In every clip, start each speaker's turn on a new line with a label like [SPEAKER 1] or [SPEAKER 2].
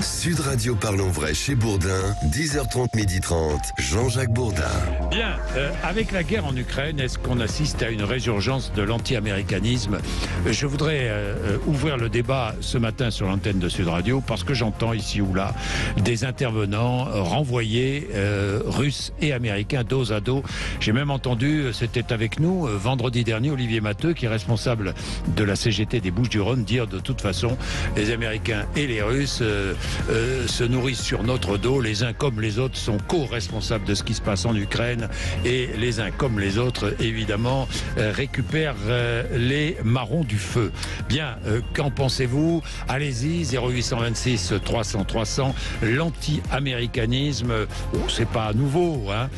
[SPEAKER 1] Sud Radio Parlons Vrai chez Bourdin, 10h30, 12h30, Jean-Jacques Bourdin.
[SPEAKER 2] Bien, avec la guerre en Ukraine, est-ce qu'on assiste à une résurgence de l'anti-américanisme ? Je voudrais ouvrir le débat ce matin sur l'antenne de Sud Radio parce que j'entends ici ou là des intervenants renvoyés russes et américains dos à dos. J'ai même entendu, c'était avec nous vendredi dernier, Olivier Matteux, qui est responsable de la CGT des Bouches-du-Rhône, dire de toute façon les Américains et les Russes se nourrissent sur notre dos. Les uns comme les autres sont co-responsables de ce qui se passe en Ukraine et les uns comme les autres, évidemment, récupèrent les marrons du feu. Bien, qu'en pensez-vous ? Allez-y, 0826 300 300. L'anti-américanisme, c'est pas nouveau, hein.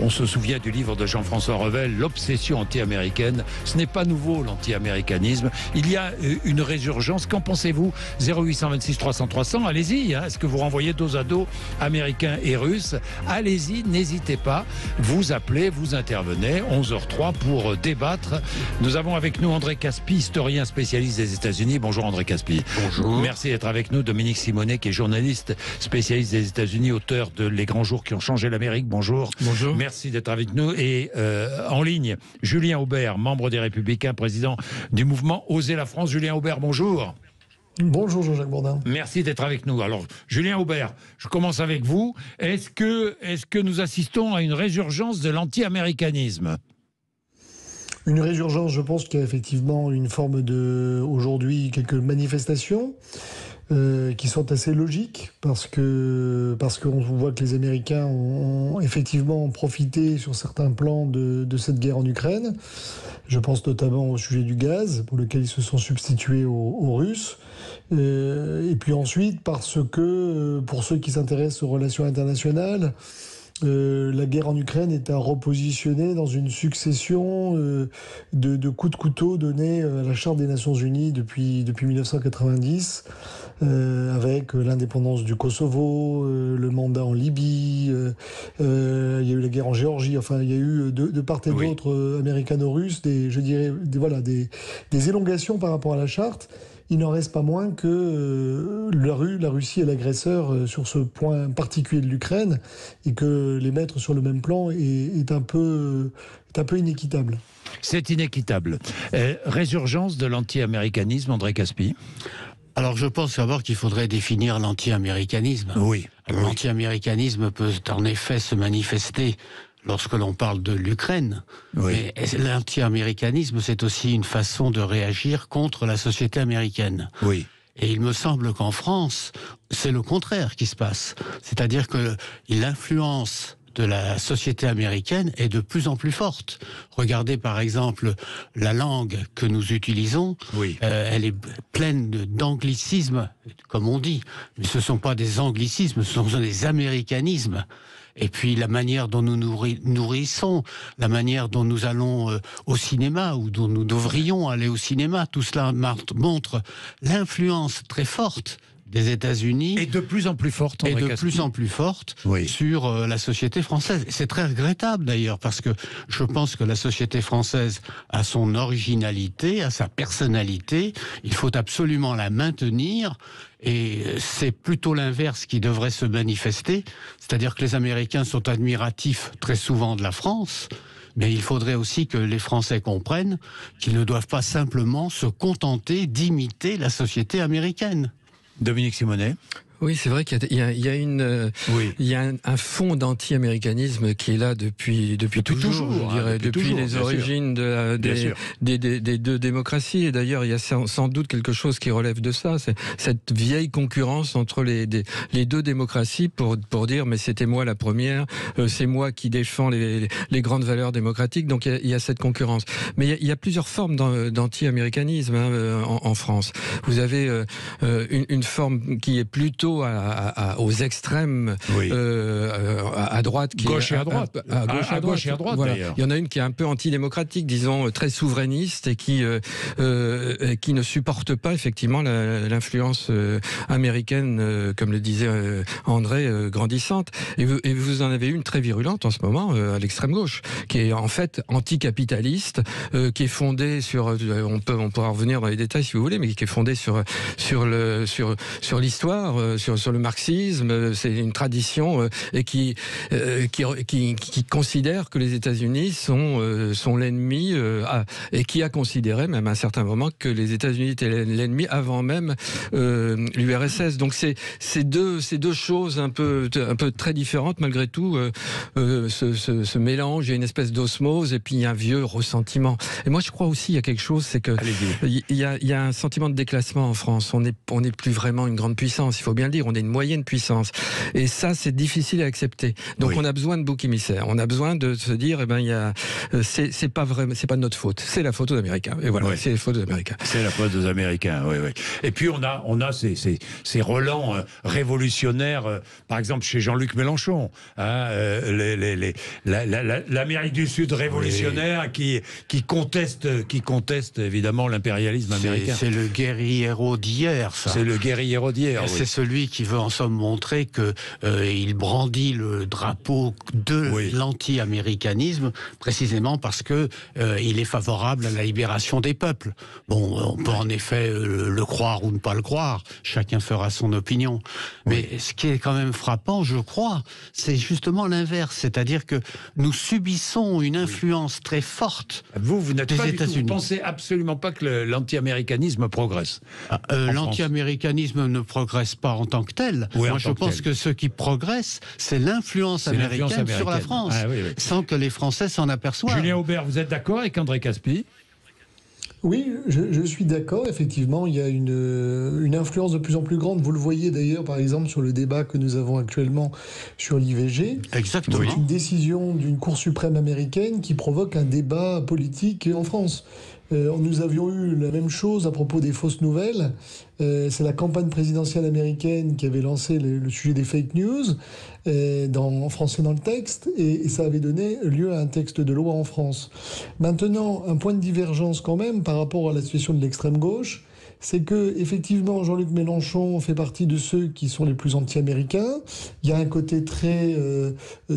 [SPEAKER 2] On se souvient du livre de Jean-François Revel, L'obsession anti-américaine. Ce n'est pas nouveau, l'anti-américanisme. Il y a une résurgence. Qu'en pensez-vous ? 0826 300 300. Allez-y, hein. Est-ce que vous renvoyez dos à dos américains et russes ? Allez-y, n'hésitez pas. Vous appelez, vous intervenez. 11h03 pour débattre. Nous avons avec nous André Caspi, historien spécialiste des États-Unis. Bonjour André Caspi.
[SPEAKER 3] Bonjour.
[SPEAKER 2] Merci d'être avec nous. Dominique Simonet, qui est journaliste spécialiste des États-Unis, auteur de Les grands jours qui ont changé l'Amérique. Bonjour.
[SPEAKER 3] Bonjour.
[SPEAKER 2] Merci d'être avec nous. Et en ligne, Julien Aubert, membre des Républicains, président du mouvement Osez la France. Julien Aubert, bonjour.
[SPEAKER 4] Bonjour Jean-Jacques Bourdin.
[SPEAKER 2] Merci d'être avec nous. Alors, Julien Aubert, je commence avec vous. Est-ce que nous assistons à une résurgence de l'anti-américanisme ?
[SPEAKER 4] Une résurgence, je pense qu'il y a effectivement une forme de, aujourd'hui, quelques manifestations qui sont assez logiques parce qu'on voit que les Américains ont effectivement profité sur certains plans de cette guerre en Ukraine. Je pense notamment au sujet du gaz, pour lequel ils se sont substitués aux Russes. Et puis ensuite, parce que, pour ceux qui s'intéressent aux relations internationales, la guerre en Ukraine est à repositionner dans une succession de coups de couteau donnés à la Charte des Nations Unies depuis 1990, avec l'indépendance du Kosovo, le mandat en Libye, il y a eu la guerre en Géorgie, enfin il y a eu de part et d'autre américano-russes, des élongations par rapport à la Charte. Il n'en reste pas moins que la Russie est l'agresseur sur ce point particulier de l'Ukraine et que les mettre sur le même plan est un peu inéquitable.
[SPEAKER 2] C'est inéquitable. Résurgence de l'anti-américanisme, André Caspi ?
[SPEAKER 3] Alors je pense d'abord qu'il faudrait définir l'anti-américanisme.
[SPEAKER 2] Oui.
[SPEAKER 3] L'anti-américanisme peut en effet se manifester lorsque l'on parle de l'Ukraine.
[SPEAKER 2] Oui.
[SPEAKER 3] Mais l'anti-américanisme, c'est aussi une façon de réagir contre la société américaine.
[SPEAKER 2] Oui.
[SPEAKER 3] Et il me semble qu'en France, c'est le contraire qui se passe. C'est-à-dire que l'influence de la société américaine est de plus en plus forte. Regardez par exemple la langue que nous utilisons.
[SPEAKER 2] Oui.
[SPEAKER 3] Elle est pleine d'anglicismes, comme on dit. Mais ce ne sont pas des anglicismes, ce sont des américanismes. Et puis la manière dont nous nourrissons, la manière dont nous allons au cinéma, ou dont nous devrions aller au cinéma, tout cela montre l'influence très forte des États-Unis.
[SPEAKER 2] Et de plus en plus forte, André Caspi.
[SPEAKER 3] Plus en plus forte sur la société française. C'est très regrettable d'ailleurs, parce que je pense que la société française a son originalité, a sa personnalité. Il faut absolument la maintenir. Et c'est plutôt l'inverse qui devrait se manifester. C'est-à-dire que les Américains sont admiratifs très souvent de la France. Mais il faudrait aussi que les Français comprennent qu'ils ne doivent pas simplement se contenter d'imiter la société américaine.
[SPEAKER 2] Dominique Simonet.
[SPEAKER 5] Oui, c'est vrai qu'il y a un fond d'anti-américanisme qui est là depuis toujours, je dirais, depuis les origines des deux démocraties. Et d'ailleurs, il y a sans doute quelque chose qui relève de ça, c'est cette vieille concurrence entre les deux démocraties pour dire mais c'était moi la première, c'est moi qui défends les grandes valeurs démocratiques. Donc il y a cette concurrence. Mais il y a plusieurs formes d'anti-américanisme en France. Vous avez une forme qui est plutôt aux extrêmes, à droite,
[SPEAKER 2] gauche et à droite, à gauche et à droite.
[SPEAKER 5] Voilà. Il y en a une qui est un peu antidémocratique, disons très souverainiste, et qui ne supporte pas effectivement l'influence américaine, comme le disait André, grandissante. Et vous en avez une très virulente en ce moment à l'extrême gauche, qui est en fait anticapitaliste, qui est fondée sur, on pourra revenir dans les détails si vous voulez, mais qui est fondée sur l'histoire, le marxisme. C'est une tradition et qui considère que les États-Unis sont l'ennemi et qui a considéré même à un certain moment que les États-Unis étaient l'ennemi avant même l'URSS. Donc c'est deux choses un peu très différentes malgré tout. Ce mélange, il y a une espèce d'osmose et puis il y a un vieux ressentiment. Et moi je crois aussi il y a quelque chose, c'est que il y a un sentiment de déclassement en France. On n'est plus vraiment une grande puissance, il faut bien le dire. On est une moyenne puissance. Et ça c'est difficile à accepter. Donc on a besoin de boucs émissaires. On a besoin de se dire c'est pas vrai, c'est pas de notre faute. C'est la faute aux Américains. Et voilà, c'est la faute des Américains.
[SPEAKER 2] C'est la faute des Américains, oui. Et puis on a ces relents révolutionnaires, par exemple chez Jean-Luc Mélenchon, hein, l'Amérique du Sud révolutionnaire qui conteste évidemment l'impérialisme américain.
[SPEAKER 3] C'est le guerriero d'hier, ça.
[SPEAKER 2] C'est le guerriero d'hier.
[SPEAKER 3] C'est celui qui veut en somme montrer que il brandit le drapeau de l'anti-américanisme précisément parce que il est favorable à la libération des peuples. Bon, on peut en effet le croire ou ne pas le croire, chacun fera son opinion. Mais ce qui est quand même frappant, je crois, c'est justement l'inverse, c'est-à-dire que nous subissons une influence très forte
[SPEAKER 2] vous n'êtes
[SPEAKER 3] des
[SPEAKER 2] pas
[SPEAKER 3] États-Unis.
[SPEAKER 2] Vous ne pensez absolument pas que l'anti-américanisme progresse.
[SPEAKER 3] L'anti-américanisme ne progresse pas en tant que tel. Moi, je pense que ce qui progresse, c'est l'influence américaine sur la France, sans que les Français s'en aperçoivent.
[SPEAKER 2] Julien Aubert, vous êtes d'accord avec André Caspi ?
[SPEAKER 4] Oui, je suis d'accord. Effectivement, il y a une influence de plus en plus grande. Vous le voyez d'ailleurs, par exemple, sur le débat que nous avons actuellement sur l'IVG.
[SPEAKER 3] Exactement.
[SPEAKER 4] C'est une décision d'une Cour suprême américaine qui provoque un débat politique en France. Nous avions eu la même chose à propos des fausses nouvelles. C'est la campagne présidentielle américaine qui avait lancé le sujet des fake news en français dans le texte, et ça avait donné lieu à un texte de loi en France. Maintenant, un point de divergence quand même par rapport à la situation de l'extrême gauche, c'est que effectivement Jean-Luc Mélenchon fait partie de ceux qui sont les plus anti-américains. Il y a un côté très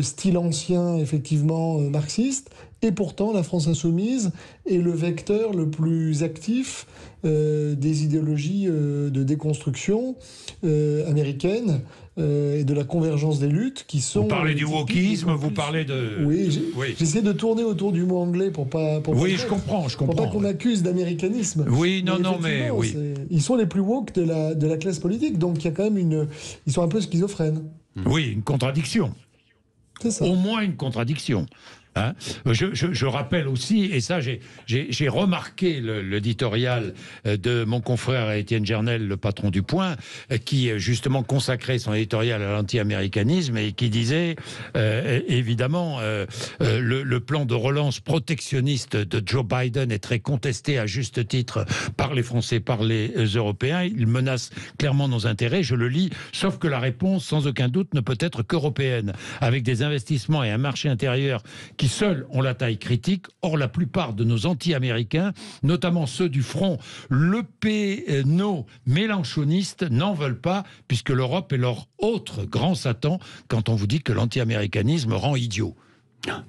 [SPEAKER 4] style ancien, effectivement marxiste. Et pourtant, la France insoumise est le vecteur le plus actif des idéologies de déconstruction américaines et de la convergence des luttes qui sont...
[SPEAKER 2] Vous parlez du wokisme, vous parlez de...
[SPEAKER 4] Oui, j'essaie de tourner autour du mot anglais pour pas...
[SPEAKER 2] je comprends.
[SPEAKER 4] Pour pas qu'on m'accuse d'américanisme.
[SPEAKER 2] Oui, mais oui.
[SPEAKER 4] Ils sont les plus woke de la classe politique, donc il y a quand même ils sont un peu schizophrènes.
[SPEAKER 2] Oui, une contradiction.
[SPEAKER 4] C'est ça.
[SPEAKER 2] Au moins une contradiction. Hein, je rappelle aussi, et ça j'ai remarqué l'éditorial de mon confrère Étienne Gernel, le patron du Point, qui justement consacrait son éditorial à l'anti-américanisme et qui disait évidemment le plan de relance protectionniste de Joe Biden est très contesté à juste titre par les Français, par les Européens. Il menace clairement nos intérêts, je le lis, sauf que la réponse sans aucun doute ne peut être qu'européenne, avec des investissements et un marché intérieur qui seuls ont la taille critique. Or, la plupart de nos anti-américains, notamment ceux du front Le Péno-mélanchoniste, n'en veulent pas, puisque l'Europe est leur autre grand Satan quand on vous dit que l'anti-américanisme rend idiot.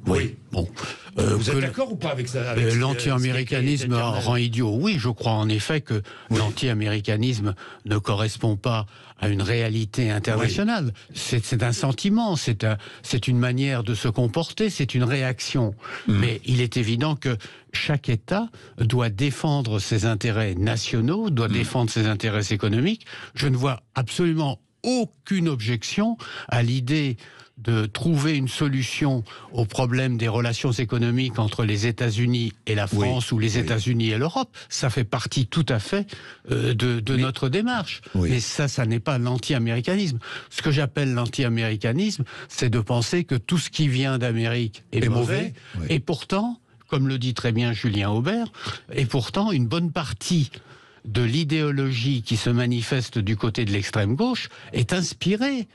[SPEAKER 3] Oui, bon.
[SPEAKER 2] Vous êtes d'accord ou pas avec ça?
[SPEAKER 3] L'anti-américanisme rend idiot. Oui, je crois en effet que l'anti-américanisme ne correspond pas à une réalité internationale. C'est un sentiment, c'est une manière de se comporter, c'est une réaction. Mais il est évident que chaque État doit défendre ses intérêts nationaux, doit défendre ses intérêts économiques. Je ne vois absolument aucune objection à l'idée de trouver une solution au problème des relations économiques entre les États-Unis et la France ou les États-Unis et l'Europe. Ça fait partie tout à fait de notre démarche. Mais ça n'est pas l'anti-américanisme. Ce que j'appelle l'anti-américanisme, c'est de penser que tout ce qui vient d'Amérique est mauvais. Et pourtant, comme le dit très bien Julien Aubert, et pourtant une bonne partie de l'idéologie qui se manifeste du côté de l'extrême gauche est inspirée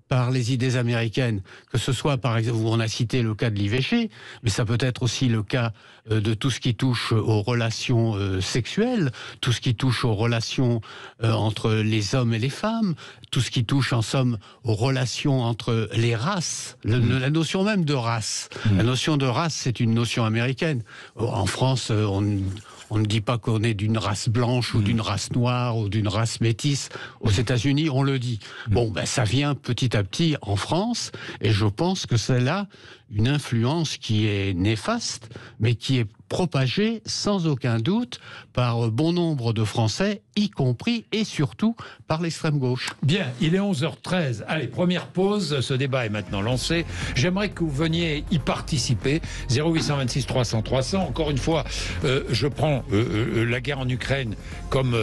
[SPEAKER 3] par les idées américaines, que ce soit par exemple, on a cité le cas de l'IVG, mais ça peut être aussi le cas de tout ce qui touche aux relations sexuelles, tout ce qui touche aux relations entre les hommes et les femmes, tout ce qui touche en somme aux relations entre les races, la notion même de race. La notion de race, c'est une notion américaine. En France, on ne dit pas qu'on est d'une race blanche ou d'une race noire ou d'une race métisse. Aux États-Unis, on le dit. Bon, ça vient petit à petit en France, et je pense que c'est là une influence qui est néfaste, mais qui est propagée sans aucun doute par bon nombre de Français, y compris et surtout par l'extrême gauche.
[SPEAKER 2] Bien, il est 11h13. Allez, première pause. Ce débat est maintenant lancé. J'aimerais que vous veniez y participer. 0826 300 300. Encore une fois, je prends la guerre en Ukraine comme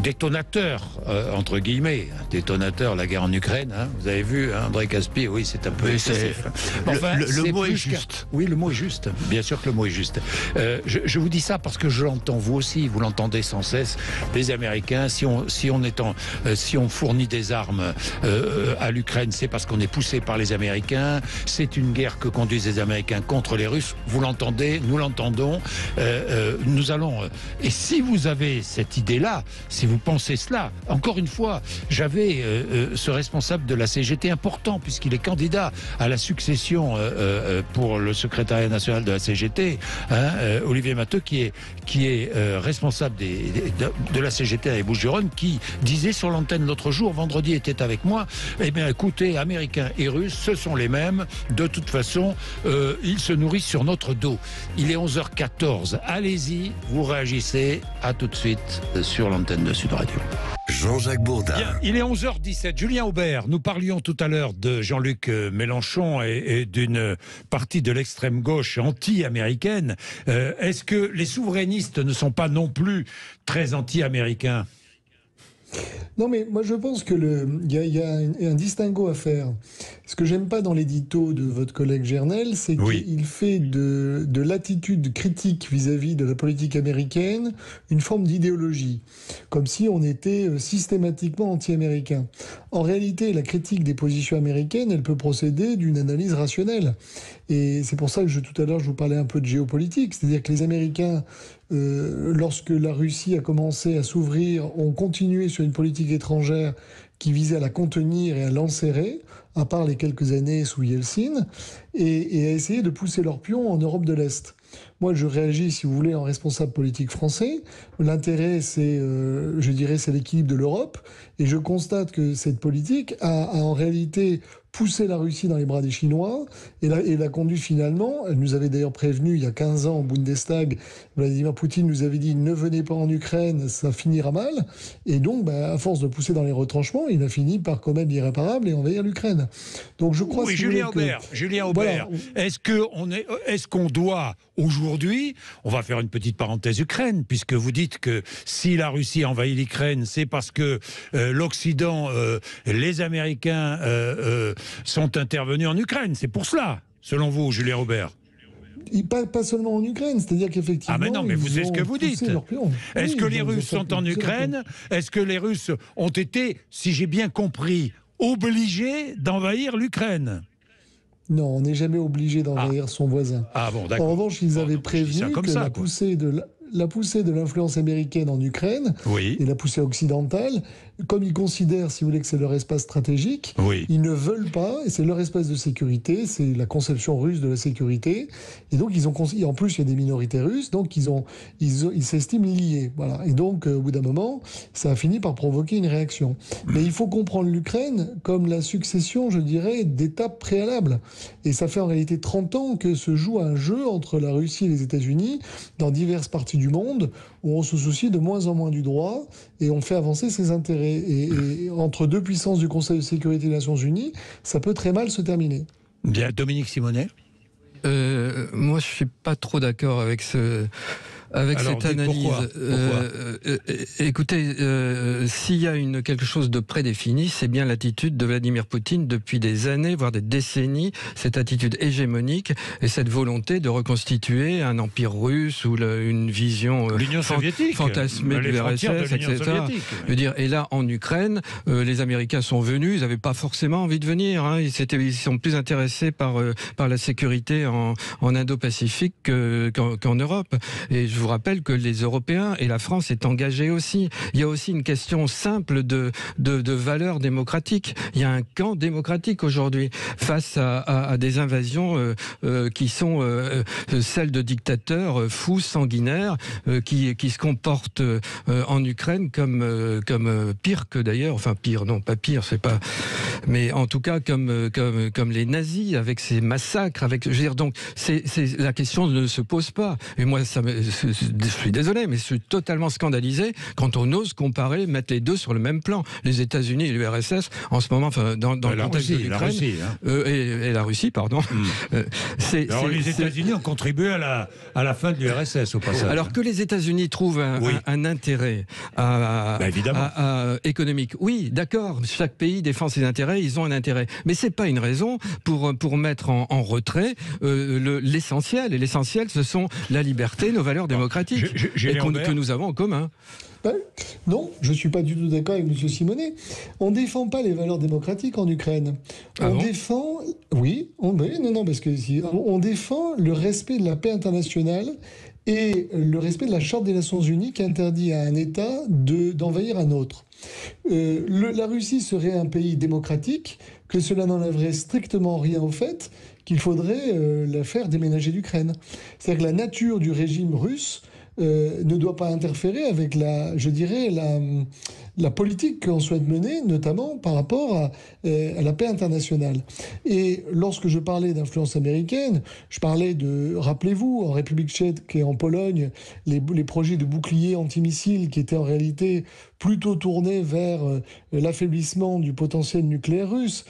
[SPEAKER 2] détonateur, entre guillemets, détonateur, la guerre en Ukraine, hein. Vous avez vu, hein, André Caspi, oui, c'est un peu excessif.
[SPEAKER 3] Enfin, le mot est juste.
[SPEAKER 2] Oui, le mot est juste, bien sûr que le mot est juste. Je vous dis ça parce que je l'entends, vous aussi, vous l'entendez sans cesse, les Américains, si on fournit des armes à l'Ukraine, c'est parce qu'on est poussé par les Américains, c'est une guerre que conduisent les Américains contre les Russes, vous l'entendez, nous l'entendons, nous allons... et si vous avez cette idée-là, si vous pensez cela, encore une fois, j'avais ce responsable de la CGT important, puisqu'il est candidat à la succession pour le secrétariat national de la CGT, hein, Olivier Matteux, qui est responsable de la CGT à les Bouches-du-Rhône, qui disait sur l'antenne l'autre jour, vendredi était avec moi, eh bien écoutez, Américains et Russes, ce sont les mêmes, de toute façon, ils se nourrissent sur notre dos. Il est 11h14, allez-y, vous réagissez, à tout de suite sur l'antenne de Sud Radio.
[SPEAKER 1] Jean-Jacques Bourdin.
[SPEAKER 2] Bien, il est 11h17. Julien Aubert, nous parlions tout à l'heure de Jean-Luc Mélenchon et d'une partie de l'extrême gauche anti-américaine. Est-ce que les souverainistes ne sont pas non plus très anti-américains ?
[SPEAKER 4] Non, mais moi je pense que y a un distinguo à faire. Ce que j'aime pas dans l'édito de votre collègue Gernel, c'est qu'il fait de l'attitude critique vis-à-vis de la politique américaine une forme d'idéologie, comme si on était systématiquement anti-américain. En réalité, la critique des positions américaines, elle peut procéder d'une analyse rationnelle. Et c'est pour ça que tout à l'heure je vous parlais un peu de géopolitique, c'est-à-dire que les Américains, lorsque la Russie a commencé à s'ouvrir, ont continué sur une politique étrangère qui visait à la contenir et à l'enserrer, à part les quelques années sous Yeltsin, et à essayer de pousser leur pion en Europe de l'Est. Moi, je réagis, si vous voulez, en responsable politique français. L'intérêt, c'est, je dirais, c'est l'équilibre de l'Europe. Et je constate que cette politique a en réalité poussé la Russie dans les bras des Chinois et l'a conduit finalement. Elle nous avait d'ailleurs prévenu il y a 15 ans au Bundestag, Vladimir Poutine nous avait dit « ne venez pas en Ukraine, ça finira mal ». Et donc, à force de pousser dans les retranchements, il a fini par commettre l'irréparable et envahir l'Ukraine. Donc je crois...
[SPEAKER 2] Oui, Julien Aubert, voilà. Est-ce qu'on doit aujourd'hui, on va faire une petite parenthèse Ukraine, puisque vous dites que si la Russie envahit l'Ukraine, c'est parce que l'Occident, les Américains sont intervenus en Ukraine. C'est pour cela, selon vous, Julien Aubert.
[SPEAKER 4] Pas seulement en Ukraine, c'est-à-dire qu'effectivement...
[SPEAKER 2] Ah mais non, mais c'est ce que vous dites. Est-ce que les Russes sont en Ukraine ? Est-ce que les Russes ont été, si j'ai bien compris, obligés d'envahir l'Ukraine ?
[SPEAKER 4] Non, on n'est jamais obligé d'envahir son voisin.
[SPEAKER 2] Ah bon, d'accord.
[SPEAKER 4] En revanche, ils avaient prévenu que la poussée de l'influence américaine en Ukraine et la poussée occidentale, comme ils considèrent, si vous voulez, que c'est leur espace stratégique, ils ne veulent pas, et c'est leur espace de sécurité, c'est la conception russe de la sécurité, et donc en plus il y a des minorités russes, donc ils s'estiment liés, voilà. Et donc au bout d'un moment, ça a fini par provoquer une réaction. Mais il faut comprendre l'Ukraine comme la succession, je dirais, d'étapes préalables. Et ça fait en réalité 30 ans que se joue un jeu entre la Russie et les États-Unis dans diverses parties du monde où on se soucie de moins en moins du droit et on fait avancer ses intérêts. Et entre deux puissances du Conseil de sécurité des Nations Unies, ça peut très mal se terminer.
[SPEAKER 2] Bien, Dominique Simonet.
[SPEAKER 5] Moi, je suis pas trop d'accord avec Avec cette analyse, écoutez, s'il y a quelque chose de prédéfini, c'est bien l'attitude de Vladimir Poutine depuis des années, voire des décennies, cette attitude hégémonique et cette volonté de reconstituer un empire russe ou une vision fantasmée de l'URSS, etc. Je veux dire, et là, en Ukraine, les Américains sont venus, ils n'avaient pas forcément envie de venir, hein, ils sont plus intéressés par la sécurité en Indo-Pacifique qu'en Europe. Et je vous rappelle que les Européens et la France est engagée aussi. Il y a aussi une question simple de valeurs démocratiques. Il y a un camp démocratique aujourd'hui face à des invasions qui sont celles de dictateurs fous, sanguinaires, qui se comportent en Ukraine comme pire que d'ailleurs, enfin pire, non pas pire, c'est pas, mais en tout cas comme les nazis avec ces massacres, je veux dire, donc la question ne se pose pas. Et moi, je suis désolé, mais je suis totalement scandalisé quand on ose comparer, mettre les deux sur le même plan. Les États-Unis et l'URSS, en ce moment, enfin, dans le contexte de l'Ukraine, et la Russie, pardon.
[SPEAKER 2] Alors les États-Unis ont contribué à la fin de l'URSS au passage.
[SPEAKER 5] Alors que les États-Unis trouvent un intérêt économique, oui, d'accord. Chaque pays défend ses intérêts, ils ont un intérêt, mais c'est pas une raison pour mettre en retrait l'essentiel. Et l'essentiel, ce sont la liberté, nos valeurs démocratiques, que nous avons en commun.
[SPEAKER 4] Non, je ne suis pas du tout d'accord avec M. Simonet. On ne défend pas les valeurs démocratiques en Ukraine. On défend... Oui, parce que on défend le respect de la paix internationale et le respect de la Charte des Nations Unies qui interdit à un État d'envahir un autre. La Russie serait un pays démocratique, que cela n'enlèverait strictement rien au fait qu'il faudrait la faire déménager d'Ukraine. C'est-à-dire que la nature du régime russe ne doit pas interférer avec la politique qu'on souhaite mener, notamment par rapport à la paix internationale. Et lorsque je parlais d'influence américaine, je parlais rappelez-vous, en République tchèque et en Pologne, les projets de boucliers antimissiles qui étaient en réalité plutôt tournés vers l'affaiblissement du potentiel nucléaire russe.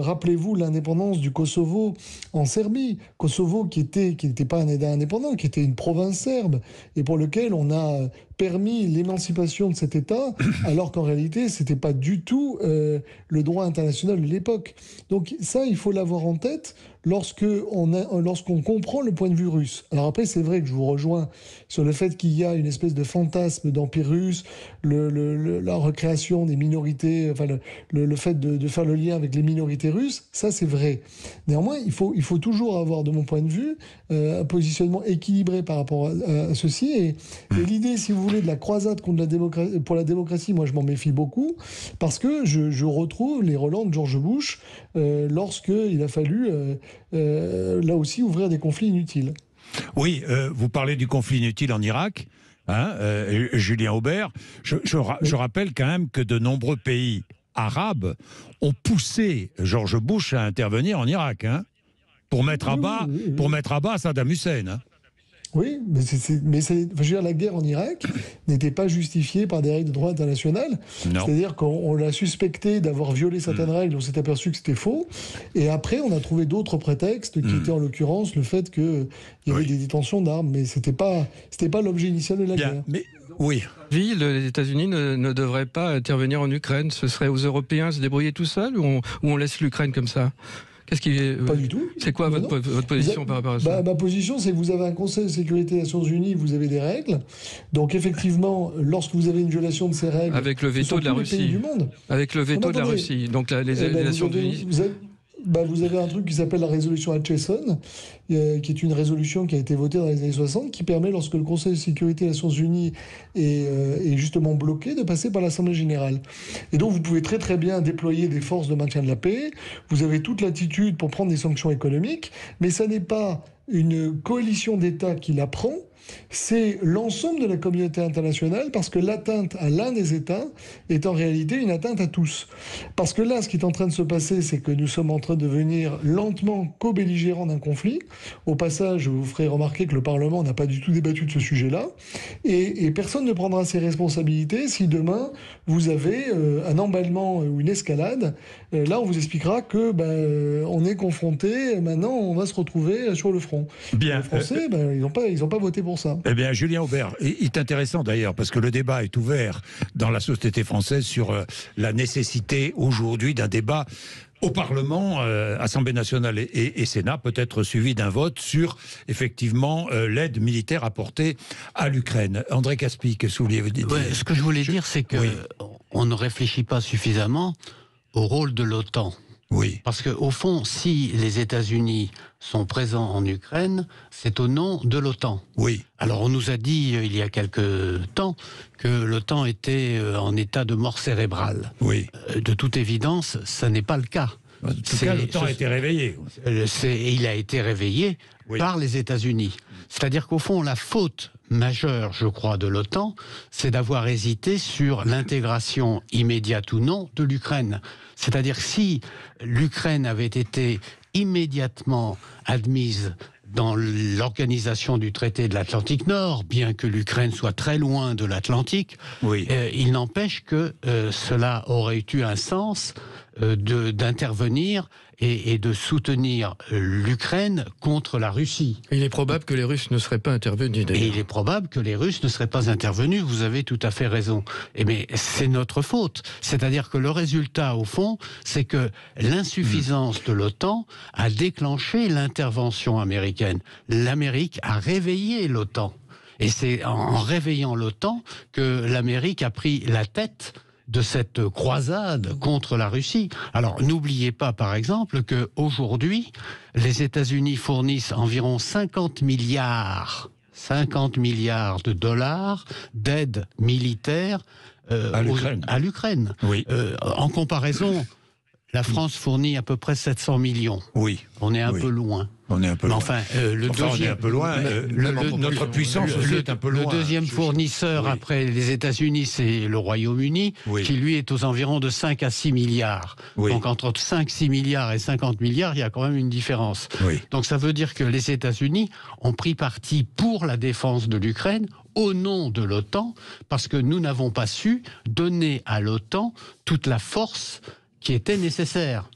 [SPEAKER 4] Rappelez-vous l'indépendance du Kosovo en Serbie. Kosovo qui n'était pas un État indépendant, qui était une province serbe, et pour lequel on a permis l'émancipation de cet État, alors qu'en réalité, ce n'était pas du tout le droit international de l'époque. Donc ça, il faut l'avoir en tête lorsqu'on comprend le point de vue russe. Alors après, c'est vrai que je vous rejoins sur le fait qu'il y a une espèce de fantasme d'empire russe, la recréation des minorités, enfin le fait de faire le lien avec les minorités russes, ça c'est vrai. Néanmoins, il faut toujours avoir, de mon point de vue, un positionnement équilibré par rapport à ceci. Et l'idée, si vous voulez, de la croisade pour la démocratie, moi je m'en méfie beaucoup, parce que je retrouve les relents de George Bush lorsqu'il a fallu là aussi ouvrir des conflits inutiles.
[SPEAKER 2] Oui, vous parlez du conflit inutile en Irak, Julien Aubert. Je rappelle quand même que de nombreux pays arabes ont poussé George Bush à intervenir en Irak, pour mettre à bas Saddam Hussein.
[SPEAKER 4] Oui, mais je veux dire, la guerre en Irak n'était pas justifiée par des règles de droit international. C'est-à-dire qu'on l'a suspecté d'avoir violé certaines règles, on s'est aperçu que c'était faux. Et après, on a trouvé d'autres prétextes, qui étaient en l'occurrence le fait qu'il y avait des détentions d'armes. Mais c'était pas l'objet initial de la guerre.
[SPEAKER 2] Mais oui.
[SPEAKER 5] Les États-Unis ne devraient pas intervenir en Ukraine. Ce serait aux Européens de se débrouiller tout seuls, ou on laisse l'Ukraine comme ça ?
[SPEAKER 4] Pas du tout.
[SPEAKER 5] C'est quoi votre position par rapport à ça ?
[SPEAKER 4] Ma position, c'est que vous avez un Conseil de sécurité des Nations Unies, vous avez des règles. Donc effectivement, lorsque vous avez une violation de ces règles...
[SPEAKER 5] Avec le veto de la Russie.
[SPEAKER 4] Du monde.
[SPEAKER 5] Avec le veto de la Russie. Donc les Nations Unies...
[SPEAKER 4] Vous avez un truc qui s'appelle la résolution Hutchison, qui est une résolution qui a été votée dans les années 60, qui permet, lorsque le Conseil de sécurité des Nations Unies est justement bloqué, de passer par l'Assemblée générale. Et donc vous pouvez très très bien déployer des forces de maintien de la paix, vous avez toute l'attitude pour prendre des sanctions économiques, mais ça n'est pas une coalition d'États qui la prend, c'est l'ensemble de la communauté internationale, parce que l'atteinte à l'un des États est en réalité une atteinte à tous. Parce que là, ce qui est en train de se passer, c'est que nous sommes en train de devenir lentement co-belligérants d'un conflit. Au passage, je vous ferai remarquer que le Parlement n'a pas du tout débattu de ce sujet-là, et personne ne prendra ses responsabilités si demain vous avez un emballement ou une escalade. Là, on vous expliquera que on est confronté, maintenant on va se retrouver sur le front.
[SPEAKER 2] Bien.
[SPEAKER 4] Les Français, ils n'ont pas voté pour pour ça.
[SPEAKER 2] Eh bien, Julien Aubert, il est intéressant d'ailleurs, parce que le débat est ouvert dans la société française sur la nécessité aujourd'hui d'un débat au Parlement, Assemblée nationale et Sénat, peut-être suivi d'un vote sur, effectivement, l'aide militaire apportée à l'Ukraine. André Caspy, qu'est-ce que vous vouliez dire ?
[SPEAKER 3] Ce que je voulais dire, c'est que on ne réfléchit pas suffisamment au rôle de l'OTAN.
[SPEAKER 2] Oui.
[SPEAKER 3] Parce qu'au fond, si les États-Unis sont présents en Ukraine, c'est au nom de l'OTAN.
[SPEAKER 2] Oui.
[SPEAKER 3] Alors on nous a dit il y a quelque temps que l'OTAN était en état de mort cérébrale.
[SPEAKER 2] Oui.
[SPEAKER 3] De toute évidence, ça n'est pas le cas.
[SPEAKER 2] En tout cas, l'OTAN a été réveillé.
[SPEAKER 3] Il a été réveillé par les États-Unis. C'est-à-dire qu'au fond, la faute majeure, je crois, de l'OTAN, c'est d'avoir hésité sur l'intégration immédiate ou non de l'Ukraine. C'est-à-dire si l'Ukraine avait été immédiatement admise dans l'organisation du traité de l'Atlantique Nord, bien que l'Ukraine soit très loin de l'Atlantique, il n'empêche que cela aurait eu un sens d'intervenir et de soutenir l'Ukraine contre la Russie.
[SPEAKER 5] Il est probable que les Russes ne seraient pas intervenus, d'ailleurs.
[SPEAKER 3] Et il est probable que les Russes ne seraient pas intervenus, vous avez tout à fait raison. Mais c'est notre faute. C'est-à-dire que le résultat, au fond, c'est que l'insuffisance de l'OTAN a déclenché l'intervention américaine. L'Amérique a réveillé l'OTAN. Et c'est en réveillant l'OTAN que l'Amérique a pris la tête de cette croisade contre la Russie. Alors, n'oubliez pas, par exemple, qu'aujourd'hui, les États-Unis fournissent environ 50 milliards de dollars d'aide militaire à l'Ukraine.
[SPEAKER 2] Oui.
[SPEAKER 3] En comparaison, la France fournit à peu près 700 millions.
[SPEAKER 2] Oui.
[SPEAKER 3] On est un peu loin.
[SPEAKER 2] On est un peu loin.
[SPEAKER 3] Enfin,
[SPEAKER 2] on est un peu loin. Notre puissance est un peu loin.
[SPEAKER 3] Le deuxième fournisseur après les États-Unis, c'est le Royaume-Uni, qui lui est aux environs de 5 à 6 milliards. Donc entre 5, 6 milliards et 50 milliards, il y a quand même une différence. Donc ça veut dire que les États-Unis ont pris parti pour la défense de l'Ukraine au nom de l'OTAN, parce que nous n'avons pas su donner à l'OTAN toute la force qui était nécessaire.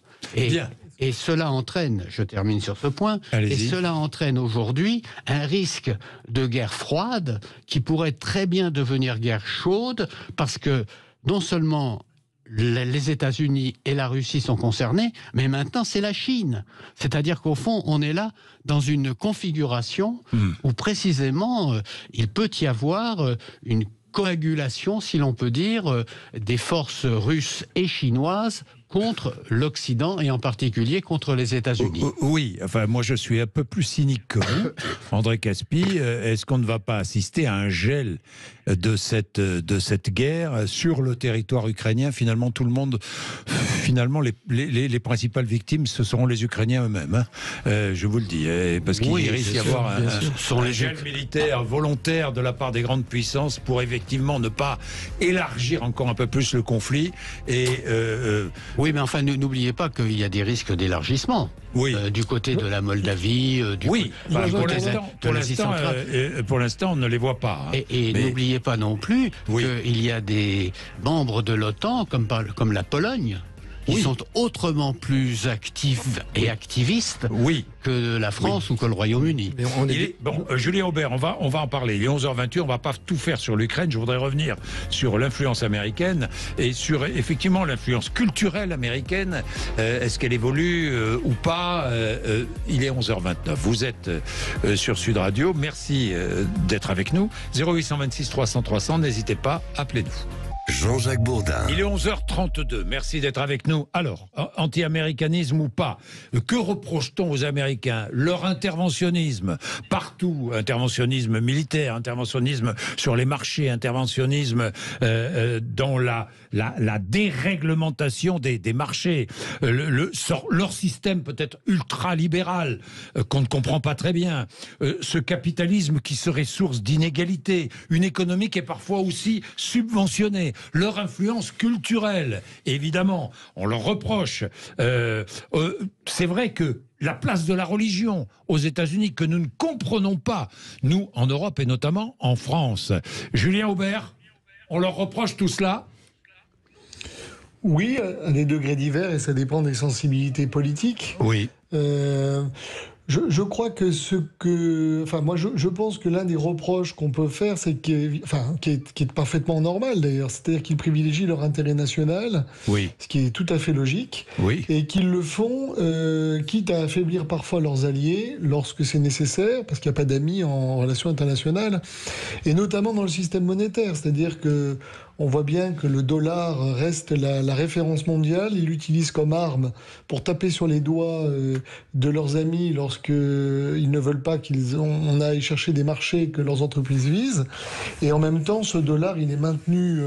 [SPEAKER 3] Et cela entraîne, je termine sur ce point, et cela entraîne aujourd'hui un risque de guerre froide qui pourrait très bien devenir guerre chaude, parce que non seulement les États-Unis et la Russie sont concernés, mais maintenant c'est la Chine. C'est-à-dire qu'au fond, on est là dans une configuration où précisément il peut y avoir une coagulation, si l'on peut dire, des forces russes et chinoises contre l'Occident et en particulier contre les États-Unis.
[SPEAKER 2] Oui, enfin moi je suis un peu plus cynique que vous, André Caspy. Est-ce qu'on ne va pas assister à un gel de cette guerre sur le territoire ukrainien? Finalement, tout le monde, les principales victimes, ce seront les Ukrainiens eux-mêmes. Je vous le dis, parce qu'il risque d'y avoir un gel militaire volontaire de la part des grandes puissances pour effectivement ne pas élargir encore un peu plus le conflit.
[SPEAKER 3] Oui, mais enfin, n'oubliez pas qu'il y a des risques d'élargissement. Du côté de la Moldavie,
[SPEAKER 2] pour l'instant, on ne les voit pas.
[SPEAKER 3] Et n'oubliez pas non plus qu'il y a des membres de l'OTAN, comme la Pologne, qui sont autrement plus actifs et activistes que la France ou que le Royaume-Uni.
[SPEAKER 2] Julien Aubert, on va en parler. Il est 11h28, on ne va pas tout faire sur l'Ukraine. Je voudrais revenir sur l'influence américaine et sur effectivement l'influence culturelle américaine. Est-ce qu'elle évolue ou pas? Il est 11h29. Vous êtes sur Sud Radio. Merci d'être avec nous. 0826 300 300, n'hésitez pas, appelez-nous.
[SPEAKER 1] Jean-Jacques Bourdin.
[SPEAKER 2] Il est 11h32, merci d'être avec nous. Alors, anti-américanisme ou pas, que reproche-t-on aux Américains? Leur interventionnisme, partout, interventionnisme militaire, interventionnisme sur les marchés, interventionnisme dans la déréglementation des marchés, leur système peut-être ultra-libéral, qu'on ne comprend pas très bien, ce capitalisme qui serait source d'inégalités, une économie qui est parfois aussi subventionnée, leur influence culturelle, évidemment, on leur reproche. C'est vrai que la place de la religion aux États-Unis, que nous ne comprenons pas, nous, en Europe et notamment en France. Julien Aubert, on leur reproche tout cela?
[SPEAKER 4] Oui, à des degrés divers, et ça dépend des sensibilités politiques.
[SPEAKER 2] Oui.
[SPEAKER 4] Je crois que moi, je pense que l'un des reproches qu'on peut faire, c'est qui est parfaitement normal d'ailleurs, c'est-à-dire qu'ils privilégient leur intérêt national,
[SPEAKER 2] oui,
[SPEAKER 4] ce qui est tout à fait logique,
[SPEAKER 2] oui,
[SPEAKER 4] et qu'ils le font, quitte à affaiblir parfois leurs alliés lorsque c'est nécessaire, parce qu'il n'y a pas d'amis en relations internationales, et notamment dans le système monétaire, c'est-à-dire que on voit bien que le dollar reste la référence mondiale. Ils l'utilisent comme arme pour taper sur les doigts de leurs amis lorsqu'ils ne veulent pas qu'on aille chercher des marchés que leurs entreprises visent. Et en même temps, ce dollar, il est maintenu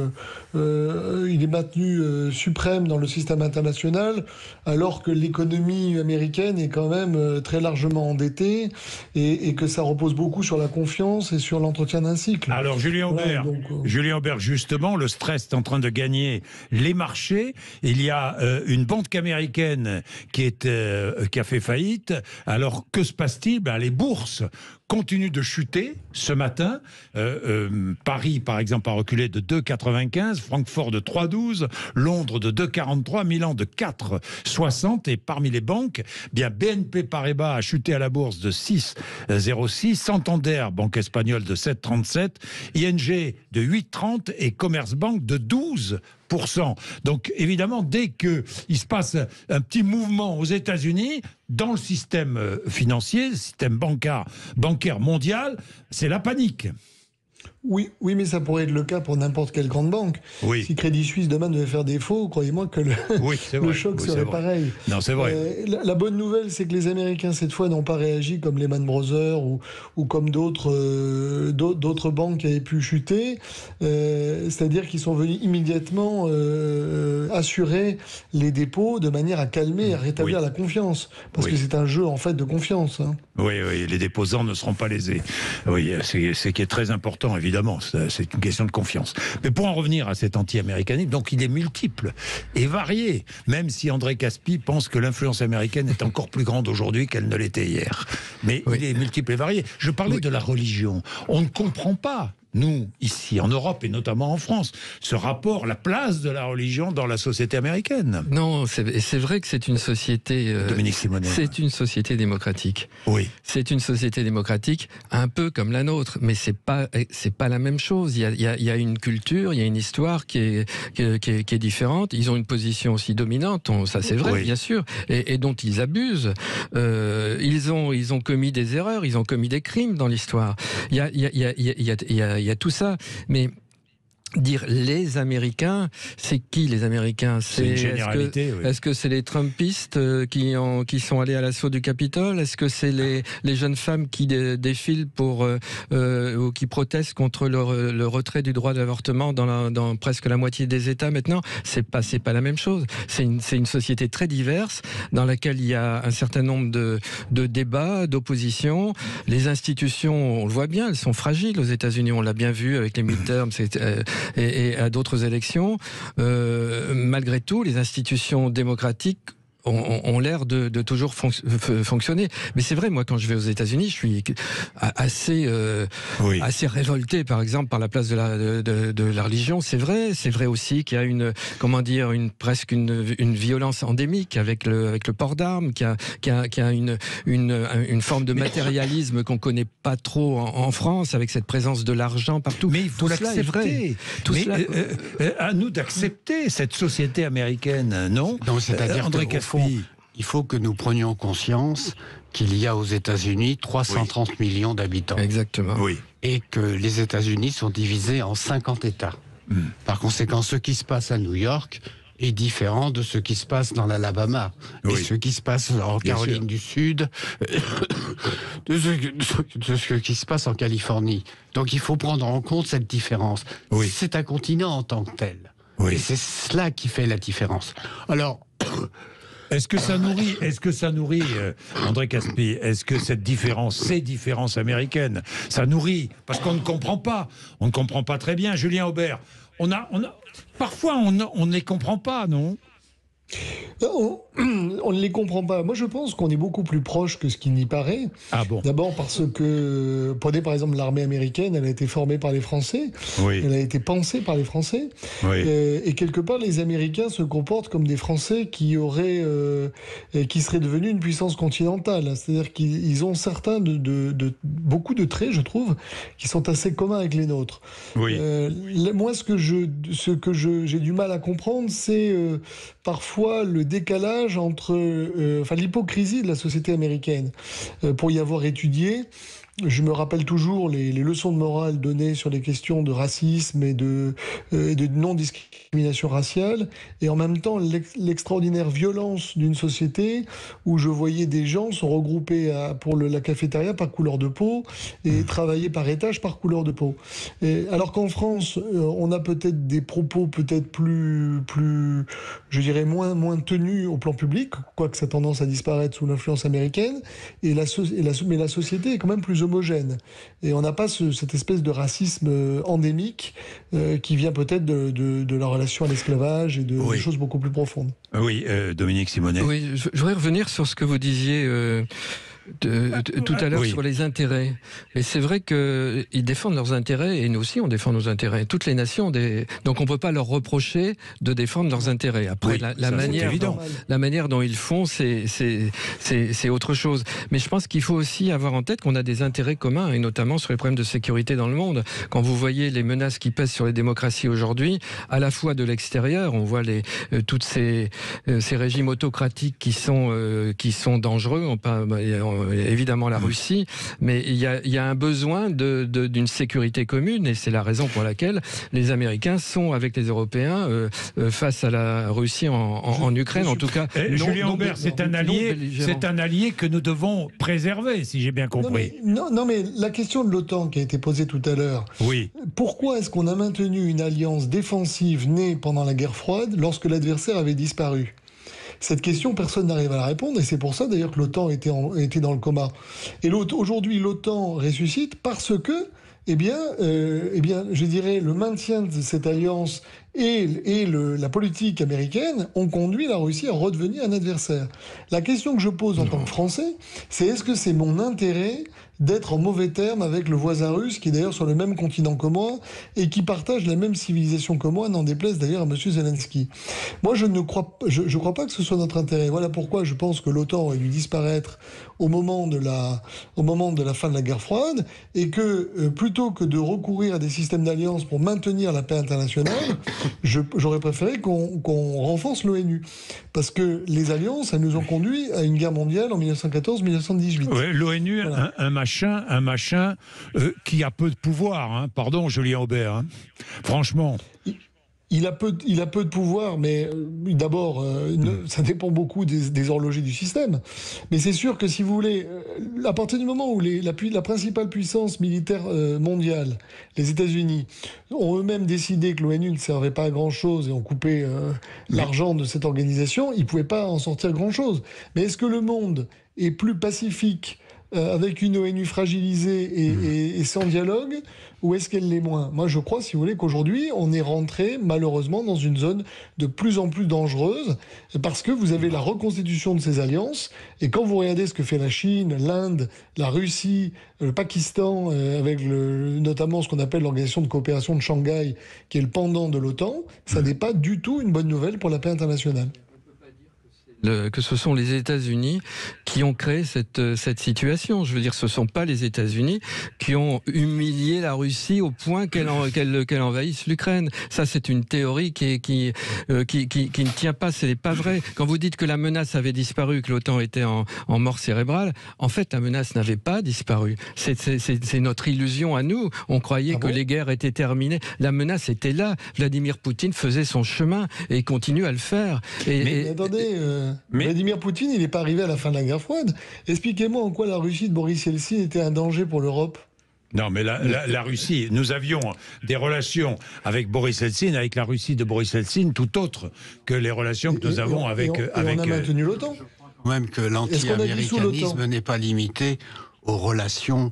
[SPEAKER 4] suprême dans le système international, alors que l'économie américaine est quand même très largement endettée et que ça repose beaucoup sur la confiance et sur l'entretien d'un cycle.
[SPEAKER 2] Alors, Julien Aubert, justement, le stress est en train de gagner les marchés. Il y a une banque américaine qui a fait faillite. Alors, que se passe-t-il ? Les bourses continuent de chuter ce matin. Paris, par exemple, a reculé de 2,95, Francfort de 3,12, Londres de 2,43, Milan de 4,60. Et parmi les banques, BNP Paribas a chuté à la bourse de 6,06, Santander, banque espagnole, de 7,37, ING de 8,30 et Commerzbank de 12%. Donc évidemment, dès qu'il se passe un petit mouvement aux États-Unis, dans le système financier, le système bancaire mondial, c'est la panique.
[SPEAKER 4] Oui, mais ça pourrait être le cas pour n'importe quelle grande banque.
[SPEAKER 2] Oui.
[SPEAKER 4] Si Crédit Suisse demain devait faire défaut, croyez-moi que le choc serait pareil.
[SPEAKER 2] Non, c'est vrai.
[SPEAKER 4] La bonne nouvelle, c'est que les Américains, cette fois, n'ont pas réagi comme Lehman Brothers ou comme d'autres banques qui avaient pu chuter. C'est-à-dire qu'ils sont venus immédiatement assurer les dépôts de manière à calmer et à rétablir la confiance. Parce que c'est un jeu, en fait, de confiance. Hein.
[SPEAKER 2] Oui, les déposants ne seront pas lésés. Oui, c'est ce qui est très important, évidemment. C'est une question de confiance. Mais pour en revenir à cet anti-américanisme, donc il est multiple et varié, même si André Caspi pense que l'influence américaine est encore plus grande aujourd'hui qu'elle ne l'était hier. Mais il est multiple et varié. Je parlais de la religion. On ne comprend pas, nous, ici, en Europe et notamment en France, ce rapport, la place de la religion dans la société américaine.
[SPEAKER 5] Non, c'est vrai que c'est une société...
[SPEAKER 2] Dominique Simonet.
[SPEAKER 5] C'est une société démocratique.
[SPEAKER 2] Oui.
[SPEAKER 5] C'est une société démocratique, un peu comme la nôtre, mais c'est pas la même chose. Il y a une culture, il y a une histoire qui est différente. Ils ont une position aussi dominante, ça c'est vrai, bien sûr, et dont ils abusent. Ils ont commis des erreurs, ils ont commis des crimes dans l'histoire. Il y a tout ça, mais dire les Américains, c'est qui les Américains ?
[SPEAKER 2] C'est une généralité.
[SPEAKER 5] Est-ce que c'est les Trumpistes qui sont allés à l'assaut du Capitole ? Est-ce que c'est les jeunes femmes qui défilent ou qui protestent contre le retrait du droit d'avortement dans presque la moitié des États maintenant ? C'est pas la même chose. C'est une société très diverse dans laquelle il y a un certain nombre de débats, d'oppositions. Les institutions, on le voit bien, elles sont fragiles aux États-Unis. On l'a bien vu avec les midterms. Et à d'autres élections, malgré tout, les institutions démocratiques ont l'air de toujours fonctionner. Mais c'est vrai, moi, quand je vais aux États-Unis, je suis assez révolté, par exemple, par la place de la religion. C'est vrai aussi qu'il y a presque une violence endémique avec le port d'armes, qu'il y a une forme de matérialisme qu'on connaît pas trop en France, avec cette présence de l'argent partout.
[SPEAKER 2] Mais il faut l'accepter. À nous d'accepter cette société américaine, non ?
[SPEAKER 3] Non, c'est-à-dire André Caspi, il faut que nous prenions conscience qu'il y a aux États-Unis 330 millions d'habitants.
[SPEAKER 5] Exactement.
[SPEAKER 2] Oui.
[SPEAKER 3] Et que les États-Unis sont divisés en 50 États. Par conséquent, ce qui se passe à New York est différent de ce qui se passe dans l'Alabama, et ce qui se passe en Caroline du Sud, de ce qui se passe en Californie. Donc il faut prendre en compte cette différence. C'est un continent en tant que tel. Et c'est cela qui fait la différence. Alors...
[SPEAKER 2] Est-ce que ça nourrit, André Caspi, est-ce que ces différences américaines, ça nourrit ? Parce qu'on ne comprend pas très bien. Julien Aubert, parfois on ne les comprend pas, non ?
[SPEAKER 4] on ne les comprend pas. Moi, je pense qu'on est beaucoup plus proche que ce qui n'y paraît.
[SPEAKER 2] Ah bon?
[SPEAKER 4] D'abord parce que, prenez par exemple l'armée américaine, elle a été formée par les Français, elle a été pensée par les Français, et quelque part, les Américains se comportent comme des Français qui seraient devenus une puissance continentale. C'est-à-dire qu'ils ont beaucoup de traits, je trouve, qui sont assez communs avec les nôtres. Moi, ce que j'ai du mal à comprendre, c'est parfois le décalage entre l'hypocrisie de la société américaine. Pour y avoir étudié, je me rappelle toujours les leçons de morale données sur les questions de racisme et de non-discrimination raciale, et en même temps l'extraordinaire violence d'une société où je voyais des gens se regrouper pour la cafétéria par couleur de peau et travailler par étage par couleur de peau. Alors qu'en France, on a peut-être des propos peut-être plus je dirais moins tenus au plan public, quoique ça a tendance à disparaître sous l'influence américaine, mais la société est quand même plus homogène. Et on n'a pas cette espèce de racisme endémique qui vient peut-être de la relation à l'esclavage et de choses beaucoup plus profondes.
[SPEAKER 2] Oui, Dominique Simonet.
[SPEAKER 5] Oui, je voudrais revenir sur ce que vous disiez tout à l'heure sur les intérêts. Et c'est vrai qu'ils défendent leurs intérêts, et nous aussi on défend nos intérêts. Toutes les nations, donc on ne peut pas leur reprocher de défendre leurs intérêts. Après, la manière dont ils font, c'est autre chose. Mais je pense qu'il faut aussi avoir en tête qu'on a des intérêts communs, et notamment sur les problèmes de sécurité dans le monde. Quand vous voyez les menaces qui pèsent sur les démocraties aujourd'hui, à la fois de l'extérieur, on voit toutes ces régimes autocratiques qui sont dangereux. Évidemment la Russie, mais il y a un besoin d'une sécurité commune, et c'est la raison pour laquelle les Américains sont avec les Européens face à la Russie en Ukraine, en tout cas.
[SPEAKER 2] Julien Aubert, c'est un allié que nous devons préserver, si j'ai bien compris.
[SPEAKER 4] Non, mais la question de l'OTAN qui a été posée tout à l'heure, pourquoi est-ce qu'on a maintenu une alliance défensive née pendant la guerre froide lorsque l'adversaire avait disparu ? Cette question, personne n'arrive à la répondre, et c'est pour ça d'ailleurs que l'OTAN était dans le coma. Et aujourd'hui, l'OTAN ressuscite parce que, je dirais, le maintien de cette alliance et la politique américaine ont conduit la Russie à redevenir un adversaire. La question que je pose en tant que Français, c'est est-ce que c'est mon intérêt d'être en mauvais terme avec le voisin russe, qui est d'ailleurs sur le même continent que moi, et qui partage la même civilisation que moi, n'en déplaise d'ailleurs à M. Zelensky. Moi, je ne crois pas que ce soit notre intérêt. Voilà pourquoi je pense que l'OTAN aurait dû disparaître au moment de la fin de la guerre froide, et que plutôt que de recourir à des systèmes d'alliance pour maintenir la paix internationale, j'aurais préféré qu'on renforce l'ONU. Parce que les alliances, elles nous ont conduit à une guerre mondiale en 1914-1918.
[SPEAKER 2] Ouais, l'ONU, voilà. un machin qui a peu de pouvoir. Hein. Pardon, Julien Aubert. Hein. Franchement.
[SPEAKER 4] Il a peu de pouvoir, mais d'abord, ça dépend beaucoup des horlogers du système. Mais c'est sûr que si vous voulez, à partir du moment où la principale puissance militaire mondiale, les États-Unis, ont eux-mêmes décidé que l'ONU ne servait pas à grand-chose et ont coupé l'argent de cette organisation, ils ne pouvaient pas en sortir grand-chose. Mais est-ce que le monde est plus pacifique avec une ONU fragilisée et sans dialogue, ou est-ce qu'elle l'est moins ? Moi, je crois, si vous voulez, qu'aujourd'hui, on est rentré, malheureusement, dans une zone de plus en plus dangereuse, parce que vous avez la reconstitution de ces alliances, et quand vous regardez ce que fait la Chine, l'Inde, la Russie, le Pakistan, avec notamment ce qu'on appelle l'Organisation de coopération de Shanghai, qui est le pendant de l'OTAN, ça n'est pas du tout une bonne nouvelle pour la paix internationale.
[SPEAKER 5] Que ce sont les États-Unis qui ont créé cette situation. Je veux dire, ce ne sont pas les États-Unis qui ont humilié la Russie au point qu'elle envahisse l'Ukraine. Ça, c'est une théorie qui ne tient pas, ce n'est pas vrai. Quand vous dites que la menace avait disparu, que l'OTAN était en mort cérébrale, en fait, la menace n'avait pas disparu. C'est notre illusion à nous. On croyait que les guerres étaient terminées. La menace était là. Vladimir Poutine faisait son chemin et il continue à le faire.
[SPEAKER 4] Mais attendez... Vladimir Poutine, il n'est pas arrivé à la fin de la guerre froide. Expliquez-moi en quoi la Russie de Boris Yeltsin était un danger pour l'Europe.
[SPEAKER 2] Non, mais la Russie, nous avions des relations avec Boris Yeltsin, avec la Russie de Boris Yeltsin, tout autre que les relations que nous avons avec...
[SPEAKER 4] on a maintenu l'OTAN.
[SPEAKER 3] Même que l'anti-américanisme n'est pas limité aux relations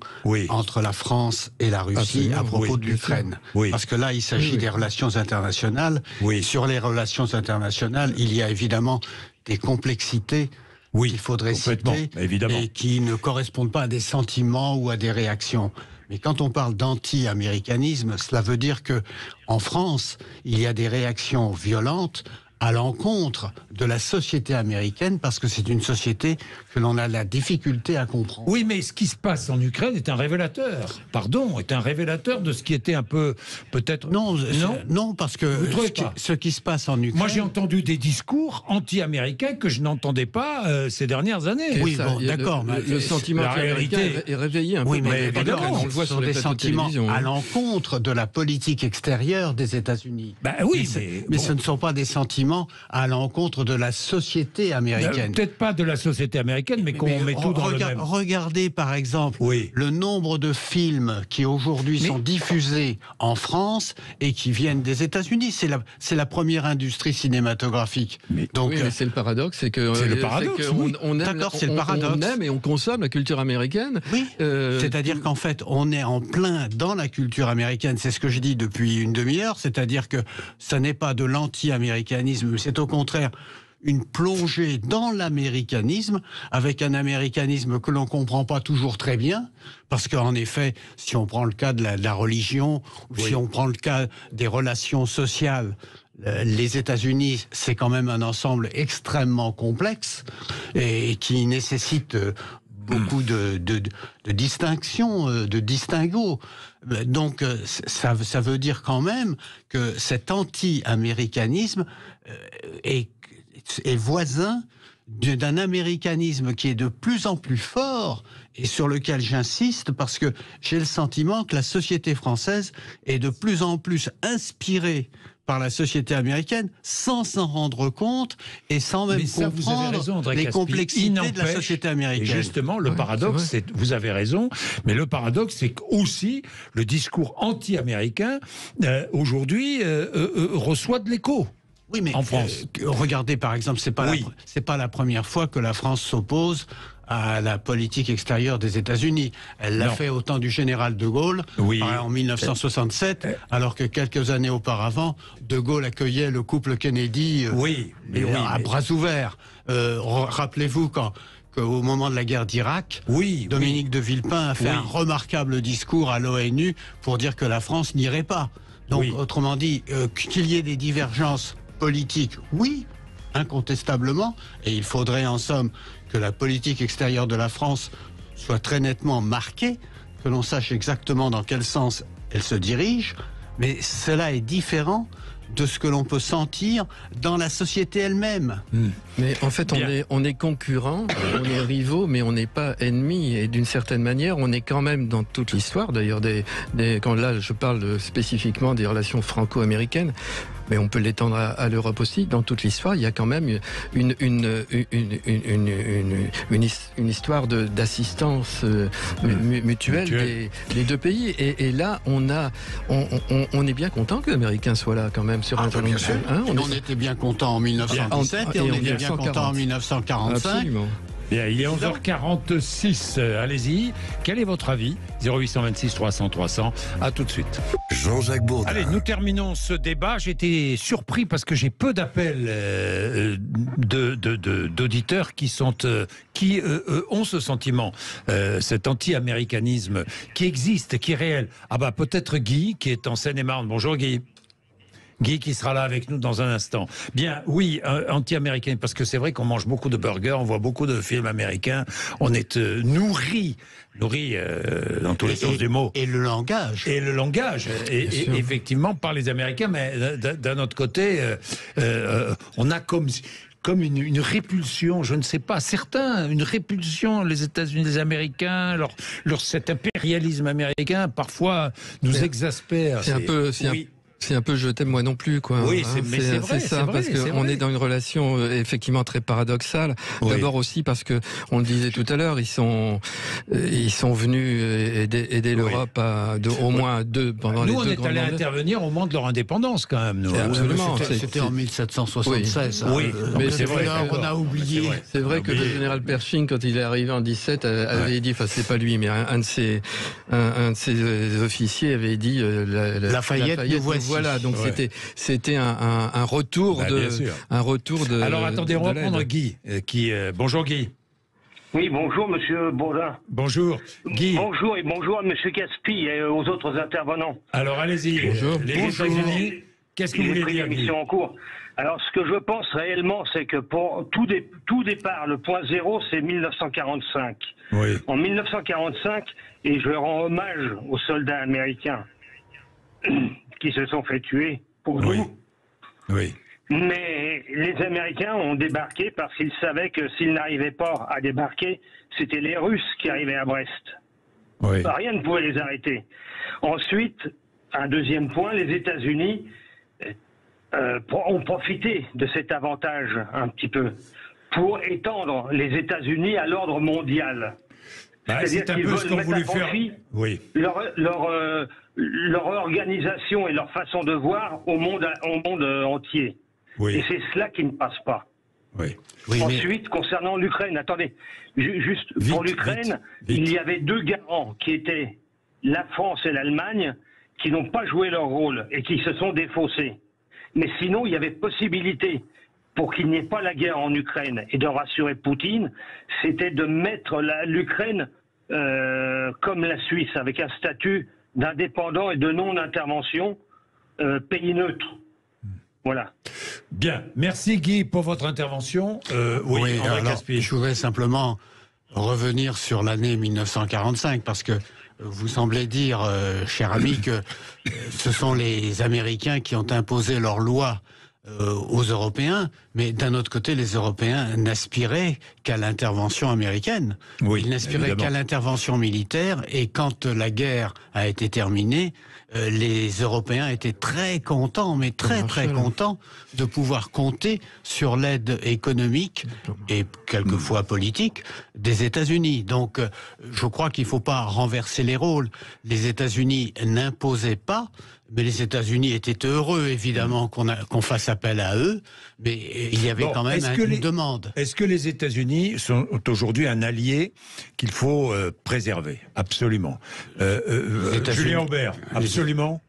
[SPEAKER 3] entre la France et la Russie à propos de l'Ukraine. Parce que là, il s'agit des relations internationales. Sur les relations internationales, il y a évidemment des complexités qu'il faudrait citer et qui ne correspondent pas à des sentiments ou à des réactions. Mais quand on parle d'anti-américanisme, cela veut dire que en France, il y a des réactions violentes à l'encontre de la société américaine, parce que c'est une société que l'on a la difficulté à comprendre.
[SPEAKER 2] Oui, mais ce qui se passe en Ukraine est un révélateur. Est un révélateur de ce qui était un peu, peut-être...
[SPEAKER 3] Non, parce que ce qui se passe en Ukraine...
[SPEAKER 2] Moi, j'ai entendu des discours anti-américains que je n'entendais pas ces dernières années.
[SPEAKER 5] Oui, bon, d'accord. Le sentiment américain est réveillé un peu.
[SPEAKER 3] Oui, mais évidemment, on le voit sur des sentiments à l'encontre de la politique extérieure des États-Unis. Mais ce ne sont pas des sentiments à l'encontre de la société américaine.
[SPEAKER 2] Peut-être pas de la société américaine, mais qu'on met tout dans le même.
[SPEAKER 3] Regardez par exemple le nombre de films qui aujourd'hui sont diffusés en France et qui viennent des États-Unis. C'est la première industrie cinématographique. Donc,
[SPEAKER 5] mais c'est le paradoxe, c'est que on aime et on consomme la culture américaine.
[SPEAKER 3] Oui. C'est-à-dire qu'en fait, on est en plein dans la culture américaine. C'est ce que je dis depuis une demi-heure. C'est-à-dire que ça n'est pas de l'anti-américanisme. C'est au contraire une plongée dans l'américanisme, avec un américanisme que l'on ne comprend pas toujours très bien, parce qu'en effet, si on prend le cas de la religion, ou si on prend le cas des relations sociales, les États-Unis, c'est quand même un ensemble extrêmement complexe et qui nécessite beaucoup de distinctions, de distinguos. Donc ça veut dire quand même que cet anti-américanisme est voisin d'un américanisme qui est de plus en plus fort et sur lequel j'insiste parce que j'ai le sentiment que la société française est de plus en plus inspirée par la société américaine sans s'en rendre compte et sans même comprendre les complexités de la société américaine.
[SPEAKER 2] Et justement, le paradoxe, vous avez raison, mais le paradoxe, c'est qu'aussi le discours anti-américain aujourd'hui reçoit de l'écho.
[SPEAKER 3] Oui, mais
[SPEAKER 2] en France.
[SPEAKER 3] Regardez par exemple, c'est pas la première fois que la France s'oppose à la politique extérieure des États-Unis. Elle l'a fait au temps du général de Gaulle, en 1967, alors que quelques années auparavant, de Gaulle accueillait le couple Kennedy à bras ouverts. Rappelez-vous qu'au moment de la guerre d'Irak, Dominique de Villepin a fait un remarquable discours à l'ONU pour dire que la France n'irait pas. Donc, autrement dit, qu'il y ait des divergences politiques, incontestablement, et il faudrait en somme que la politique extérieure de la France soit très nettement marquée, que l'on sache exactement dans quel sens elle se dirige, mais cela est différent de ce que l'on peut sentir dans la société elle-même.
[SPEAKER 5] Mais en fait, on est concurrents, on est rivaux, mais on n'est pas ennemis. Et d'une certaine manière, on est quand même dans toute l'histoire. D'ailleurs, quand là, je parle spécifiquement des relations franco-américaines, mais on peut l'étendre à l'Europe aussi. Dans toute l'histoire, il y a quand même une histoire d'assistance mutuelle des deux pays. Et là, on est bien content que l'Américain soit là quand même sur un
[SPEAKER 3] bien sûr. On était bien content en 1917 et on était bien content en 1945.
[SPEAKER 5] Absolument.
[SPEAKER 2] Bien, il est 11h46, allez-y. Quel est votre avis ? 0826 300 300, à tout de suite.
[SPEAKER 1] Jean-Jacques Bourdin.
[SPEAKER 2] Allez, nous terminons ce débat. J'étais surpris parce que j'ai peu d'appels d'auditeurs qui ont ce sentiment, cet anti-américanisme qui existe, qui est réel. Ah bah peut-être Guy, qui est en Seine-et-Marne. Bonjour Guy. Guy qui sera là avec nous dans un instant. Bien, oui, anti-américain, parce que c'est vrai qu'on mange beaucoup de burgers, on voit beaucoup de films américains, on est nourri dans tous les sens du mot.
[SPEAKER 3] Et le langage.
[SPEAKER 2] Et le langage, et effectivement, par les Américains, mais d'un autre côté, on a comme une répulsion, je ne sais pas, une répulsion, les États-Unis, les Américains, cet impérialisme américain, parfois, nous exaspère.
[SPEAKER 5] C'est un peu je t'aime moi non plus, quoi.
[SPEAKER 2] Oui, mais c'est vrai,
[SPEAKER 5] ça, parce qu'on est dans une relation effectivement très paradoxale. Oui. D'abord aussi parce que, on le disait tout à l'heure, ils sont venus aider l'Europe au moins pendant les 2 grandes guerres.
[SPEAKER 2] Nous, on est allé intervenir au moment de leur indépendance, quand même. Nous.
[SPEAKER 5] Absolument.
[SPEAKER 3] C'était en 1776.
[SPEAKER 2] Oui, mais c'est vrai.
[SPEAKER 3] On a oublié.
[SPEAKER 5] C'est vrai que le général Pershing, quand il est arrivé en 17, avait dit, enfin c'est pas lui, mais un de ses officiers avait dit
[SPEAKER 3] Lafayette, nous voici.
[SPEAKER 5] Voilà, donc c'était un retour de.
[SPEAKER 2] Alors attendez, on va prendre Guy. Bonjour Guy.
[SPEAKER 6] Oui, bonjour Monsieur Bourdin.
[SPEAKER 2] Bonjour Guy.
[SPEAKER 6] Bonjour et bonjour à Monsieur Caspi et aux autres intervenants.
[SPEAKER 2] Alors allez-y.
[SPEAKER 5] Bonjour.
[SPEAKER 2] Les États-Unis, qu'est-ce que vous voulez dire, Guy ?
[SPEAKER 6] En cours. Alors ce que je pense réellement, c'est que pour tout départ, le point zéro, c'est 1945.
[SPEAKER 2] Oui.
[SPEAKER 6] En 1945, et je rends hommage aux soldats américains qui se sont fait tuer pour nous.
[SPEAKER 2] Oui.
[SPEAKER 6] Mais les Américains ont débarqué parce qu'ils savaient que s'ils n'arrivaient pas à débarquer, c'était les Russes qui arrivaient à Brest.
[SPEAKER 2] Oui.
[SPEAKER 6] Rien ne pouvait les arrêter. Ensuite, un deuxième point, les États-Unis ont profité de cet avantage un petit peu pour étendre les États-Unis à l'ordre mondial.
[SPEAKER 2] C'est un peu ce qu'on voulait faire. Oui.
[SPEAKER 6] Leur organisation et leur façon de voir au monde entier.
[SPEAKER 2] Oui.
[SPEAKER 6] Et c'est cela qui ne passe pas.
[SPEAKER 2] Oui.
[SPEAKER 6] Ensuite, concernant l'Ukraine, attendez, juste pour l'Ukraine, il y avait 2 garants qui étaient la France et l'Allemagne qui n'ont pas joué leur rôle et qui se sont défaussés. Mais sinon, il y avait possibilité pour qu'il n'y ait pas la guerre en Ukraine et de rassurer Poutine, c'était de mettre l'Ukraine comme la Suisse, avec un statut d'indépendant et de non-intervention, pays neutre. Voilà.
[SPEAKER 2] Bien. Merci Guy pour votre intervention. Oui,
[SPEAKER 3] je voudrais simplement revenir sur l'année 1945, parce que vous semblez dire, cher ami, que ce sont les Américains qui ont imposé leurs lois aux Européens, mais d'un autre côté, les Européens n'aspiraient qu'à l'intervention américaine.
[SPEAKER 2] Oui,
[SPEAKER 3] ils n'aspiraient qu'à l'intervention militaire, et quand la guerre a été terminée, les Européens étaient très contents, mais très contents de pouvoir compter sur l'aide économique et quelquefois politique des États-Unis. Donc, je crois qu'il ne faut pas renverser les rôles. Les États-Unis n'imposaient pas, mais les États-Unis étaient heureux, évidemment, qu'on fasse appel à eux, mais il y avait quand même une demande.
[SPEAKER 2] Est-ce que les États-Unis sont aujourd'hui un allié qu'il faut préserver ? Absolument. Julien Aubert, absolument.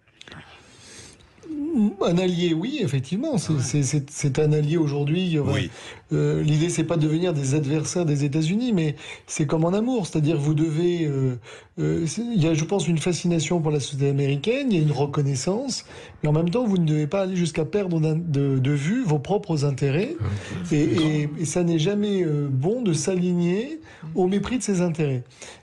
[SPEAKER 4] Un allié, oui, effectivement. C'est un allié aujourd'hui.
[SPEAKER 2] Oui.
[SPEAKER 4] L'idée, c'est pas de devenir des adversaires des États-Unis, mais c'est comme en amour. C'est-à-dire, vous devez. Il y a, je pense, une fascination pour la société américaine, il y a une reconnaissance, mais en même temps, vous ne devez pas aller jusqu'à perdre de vue vos propres intérêts. Et ça n'est jamais bon de s'aligner au mépris de ses intérêts.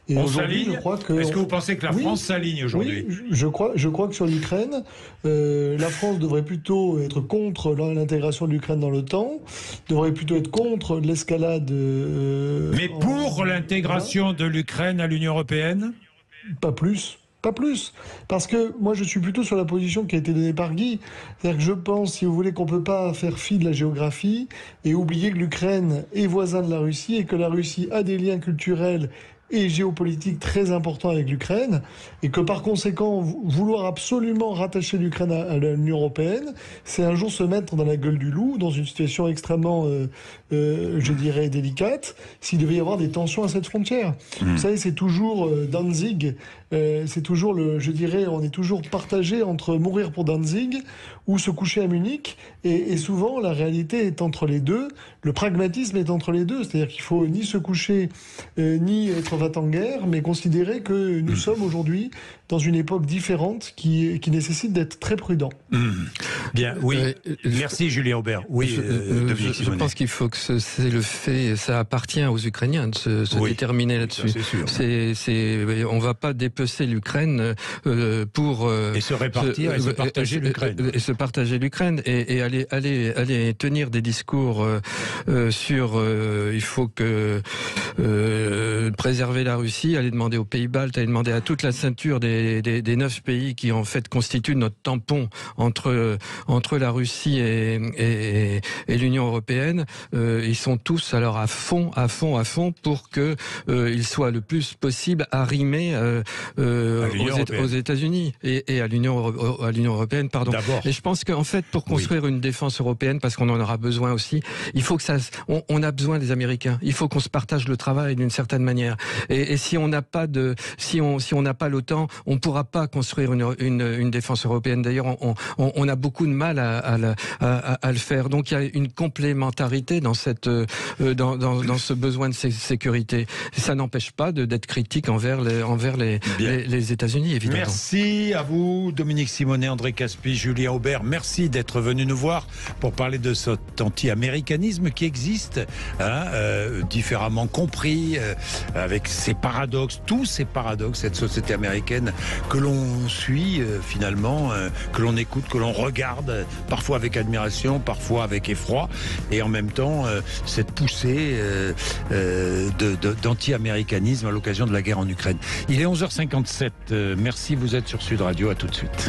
[SPEAKER 4] Et aujourd'hui, je crois que.
[SPEAKER 2] Est-ce que vous pensez que la France s'aligne aujourd'hui ?
[SPEAKER 4] Oui, je crois que sur l'Ukraine, la France devrait plutôt être contre l'intégration de l'Ukraine dans l'OTAN, devrait plutôt être contre l'escalade.
[SPEAKER 2] Mais pour l'intégration de l'Ukraine à l'Union européenne ?
[SPEAKER 4] Pas plus. Pas plus. Parce que moi, je suis plutôt sur la position qui a été donnée par Guy. C'est-à-dire que je pense, si vous voulez, qu'on ne peut pas faire fi de la géographie et oublier que l'Ukraine est voisin de la Russie et que la Russie a des liens culturels et géopolitique très important avec l'Ukraine, et que par conséquent, vouloir absolument rattacher l'Ukraine à l'Union européenne, c'est un jour se mettre dans la gueule du loup, dans une situation extrêmement, je dirais, délicate, s'il devait y avoir des tensions à cette frontière. Vous savez, c'est toujours Danzig, c'est toujours je dirais, on est toujours partagé entre mourir pour Danzig ou se coucher à Munich, et souvent la réalité est entre les deux, le pragmatisme est entre les deux, c'est-à-dire qu'il faut ni se coucher, ni être en guerre, mais considérer que nous sommes aujourd'hui dans une époque différente qui nécessite d'être très prudent.
[SPEAKER 2] Bien, oui. Merci Julien Aubert. Oui,
[SPEAKER 5] je pense qu'il faut que c'est le fait, ça appartient aux Ukrainiens de se déterminer là-dessus. On ne va pas dépecer l'Ukraine pour
[SPEAKER 2] et se répartir et se partager l'Ukraine.
[SPEAKER 5] Et se partager l'Ukraine et aller tenir des discours sur il faut que préserver préserver la Russie, aller demander aux pays baltes, aller demander à toute la ceinture des 9 pays qui en fait constituent notre tampon entre la Russie et l'Union européenne. Ils sont tous alors à fond pour que ils soient le plus possible arrimés aux États-Unis et à l'Union européenne, pardon. Et je pense qu'en fait, pour construire une défense européenne, parce qu'on en aura besoin aussi, il faut que on a besoin des Américains. Il faut qu'on se partage le travail d'une certaine manière. Et si on n'a pas si on n'a pas l'OTAN, on pourra pas construire une défense européenne. D'ailleurs, on a beaucoup de mal à le faire. Donc il y a une complémentarité dans dans ce besoin de sécurité. Ça n'empêche pas d'être critique envers les États-Unis, évidemment.
[SPEAKER 2] Merci à vous, Dominique Simonet, André Caspi, Julien Aubert. Merci d'être venu nous voir pour parler de cet anti-américanisme qui existe, différemment compris, avec ses paradoxes, tous ces paradoxes, cette société américaine que l'on suit finalement, que l'on écoute, que l'on regarde, parfois avec admiration, parfois avec effroi, et en même temps cette poussée d'anti-américanisme à l'occasion de la guerre en Ukraine. Il est 11h57. Merci, vous êtes sur Sud Radio. À tout de suite.